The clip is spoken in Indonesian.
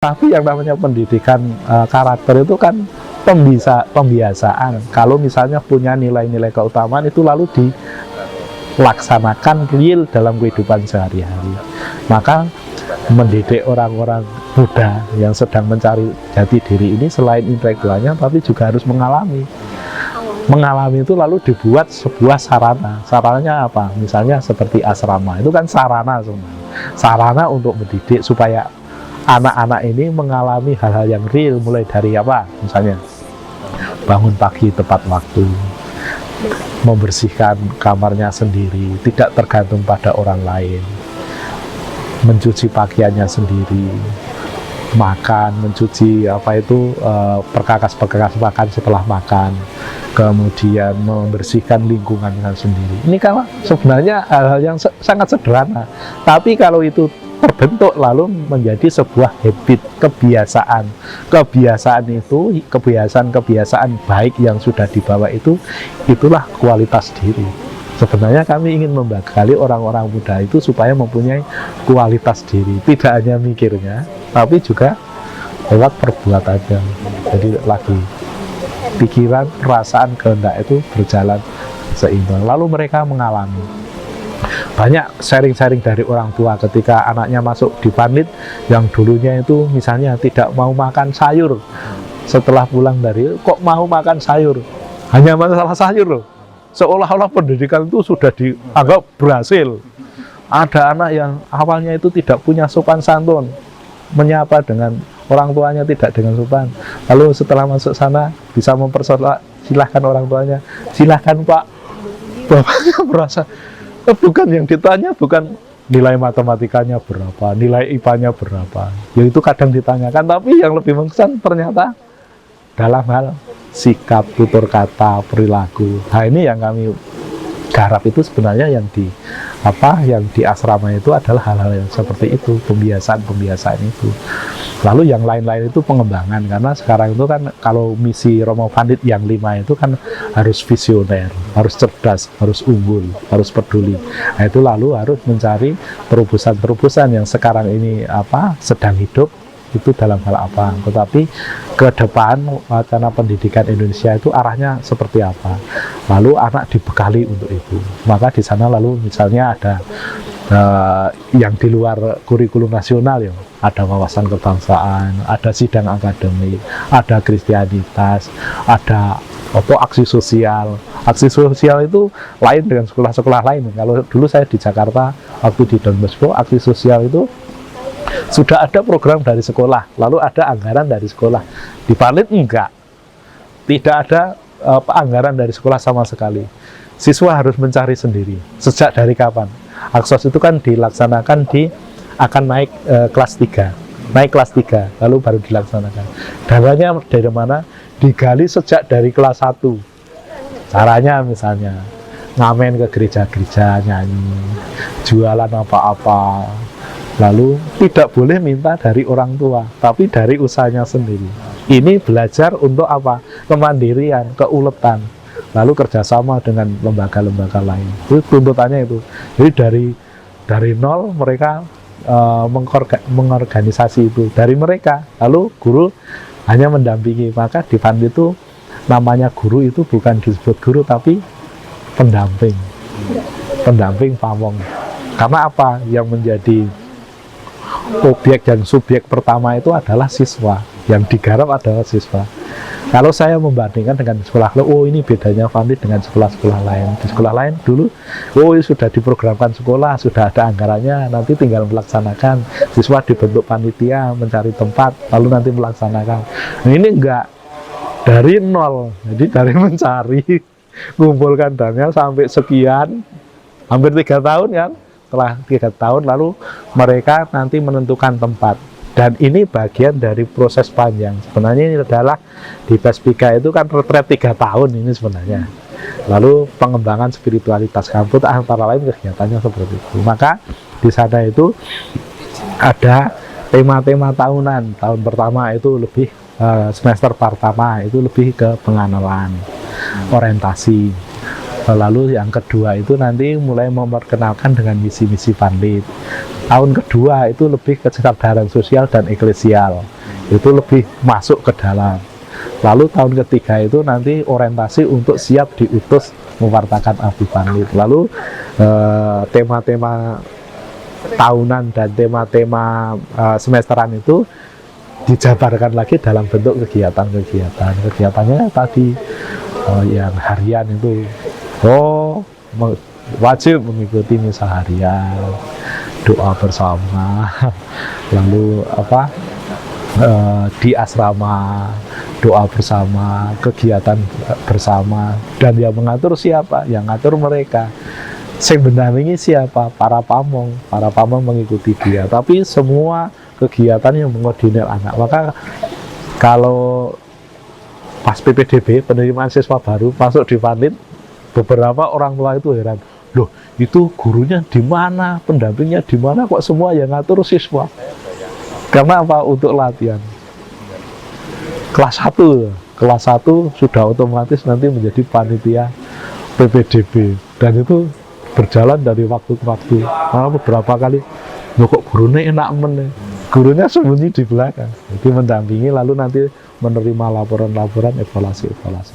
Tapi yang namanya pendidikan karakter itu kan pembiasaan. Kalau misalnya punya nilai-nilai keutamaan itu lalu dilaksanakan real dalam kehidupan sehari-hari. Maka mendidik orang-orang muda yang sedang mencari jati diri ini selain intelektualnya tapi juga harus mengalami. Mengalami itu lalu dibuat sebuah sarana. Sarananya apa? Misalnya seperti asrama. Itu kan sarana sebenarnya. Sarana untuk mendidik supaya anak-anak ini mengalami hal-hal yang real, mulai dari apa? Misalnya bangun pagi tepat waktu, membersihkan kamarnya sendiri, tidak tergantung pada orang lain, mencuci pakaiannya sendiri, makan, mencuci perkakas-perkakas makan setelah makan, kemudian membersihkan lingkungannya sendiri. Ini kan sebenarnya hal-hal yang sangat sederhana, tapi kalau itu terbentuk lalu menjadi sebuah habit, kebiasaan. Kebiasaan itu, kebiasaan baik yang sudah dibawa itu, itulah kualitas diri. Sebenarnya kami ingin membekali orang-orang muda itu supaya mempunyai kualitas diri, tidak hanya mikirnya, tapi juga lewat perbuatannya. Jadi lagi pikiran, perasaan, kehendak itu berjalan seimbang. Lalu mereka mengalami. Banyak sharing-sharing dari orang tua ketika anaknya masuk di Panlit yang dulunya itu misalnya tidak mau makan sayur, setelah pulang dari kok mau makan sayur, hanya masalah sayur loh, seolah-olah pendidikan itu sudah dianggap berhasil. Ada anak yang awalnya itu tidak punya sopan santun, menyapa dengan orang tuanya tidak dengan sopan, lalu setelah masuk sana bisa mempersilahkan orang tuanya, silahkan Pak. Bapaknya merasa bukan yang ditanya, bukan nilai matematikanya berapa, nilai IPA-nya berapa. Ya itu kadang ditanyakan, tapi yang lebih mengesan ternyata dalam hal sikap, tutur kata, perilaku. Nah ini yang kami garap itu sebenarnya yang di asrama itu adalah hal-hal yang seperti itu, pembiasaan itu. Lalu yang lain-lain itu pengembangan, karena sekarang itu kan kalau misi Romo Pandit yang 5 itu kan harus visioner, harus cerdas, harus unggul, harus peduli. Nah, itu lalu harus mencari terobosan-terobosan yang sekarang ini sedang hidup itu dalam hal apa. Tetapi ke depan wacana pendidikan Indonesia itu arahnya seperti apa. Lalu anak dibekali untuk itu. Maka di sana lalu misalnya ada yang di luar kurikulum nasional ya, ada wawasan kebangsaan, ada sidang akademik, ada kristianitas, ada aksi sosial. Aksi sosial itu lain dengan sekolah-sekolah lain. Kalau dulu saya di Jakarta waktu di Don Bosco, aksi sosial itu sudah ada program dari sekolah, lalu ada anggaran dari sekolah. Di Panlit enggak, tidak ada anggaran dari sekolah sama sekali. Siswa harus mencari sendiri. Sejak dari kapan? Aksos itu kan dilaksanakan akan naik kelas 3. Naik kelas 3, lalu baru dilaksanakan. Dananya dari mana? Digali sejak dari kelas 1. Caranya misalnya ngamen ke gereja-gereja, nyanyi, jualan apa-apa. Lalu tidak boleh minta dari orang tua, tapi dari usahanya sendiri. Ini belajar untuk apa? Kemandirian, keuletan. Lalu kerjasama dengan lembaga-lembaga lain. Itu tuntutannya itu. Jadi dari nol mereka mengorganisasi itu dari mereka. Lalu guru hanya mendampingi. Maka di Panlit itu namanya guru itu bukan disebut guru tapi pendamping. Pendamping pamong. Karena apa? Yang menjadi objek dan subjek pertama itu adalah siswa, yang digarap adalah siswa. Kalau saya membandingkan dengan sekolah, oh ini bedanya Panlit dengan sekolah-sekolah lain. Di sekolah lain dulu, oh sudah diprogramkan sekolah, sudah ada anggarannya, nanti tinggal melaksanakan. Siswa dibentuk panitia, mencari tempat, lalu nanti melaksanakan. Nah, ini enggak, dari nol, jadi dari mencari, mengumpulkan dananya sampai sekian, hampir 3 tahun kan. Setelah 3 tahun lalu mereka nanti menentukan tempat, dan ini bagian dari proses panjang. Sebenarnya ini adalah di PES3 itu kan retret 3 tahun ini sebenarnya. Lalu pengembangan spiritualitas kampus antara lain kegiatannya seperti itu. Maka di sana itu ada tema-tema tahunan. Tahun pertama itu lebih semester pertama itu lebih ke pengenalan, orientasi. Lalu yang kedua itu nanti mulai memperkenalkan dengan misi-misi Panlit. Tahun kedua itu lebih ke kesadaran sosial dan eklesial. itu lebih masuk ke dalam. Lalu tahun ketiga itu nanti orientasi untuk siap diutus mewartakan Abi Panlit. Lalu tema-tema tahunan dan tema-tema semesteran itu dijabarkan lagi dalam bentuk kegiatan-kegiatan. Kegiatannya tadi yang harian itu wajib mengikuti misa harian, doa bersama, lalu di asrama doa bersama, kegiatan bersama, dan yang mengatur siapa? Yang ngatur mereka. Sing mendampingi siapa? Para pamong mengikuti dia. Tapi semua kegiatan yang mengoordinir anak. Maka kalau pas PPDB, penerimaan siswa baru masuk di Panlit, beberapa orang tua itu heran, loh itu gurunya di mana, pendampingnya di mana, kok semua yang ngatur siswa? Karena apa? Untuk latihan. Kelas 1 sudah otomatis nanti menjadi panitia PPDB, dan itu berjalan dari waktu ke waktu. Malah beberapa kali, loh kok gurunya enak gurunya sembunyi di belakang, jadi mendampingi, lalu nanti menerima laporan-laporan, evaluasi-evaluasi.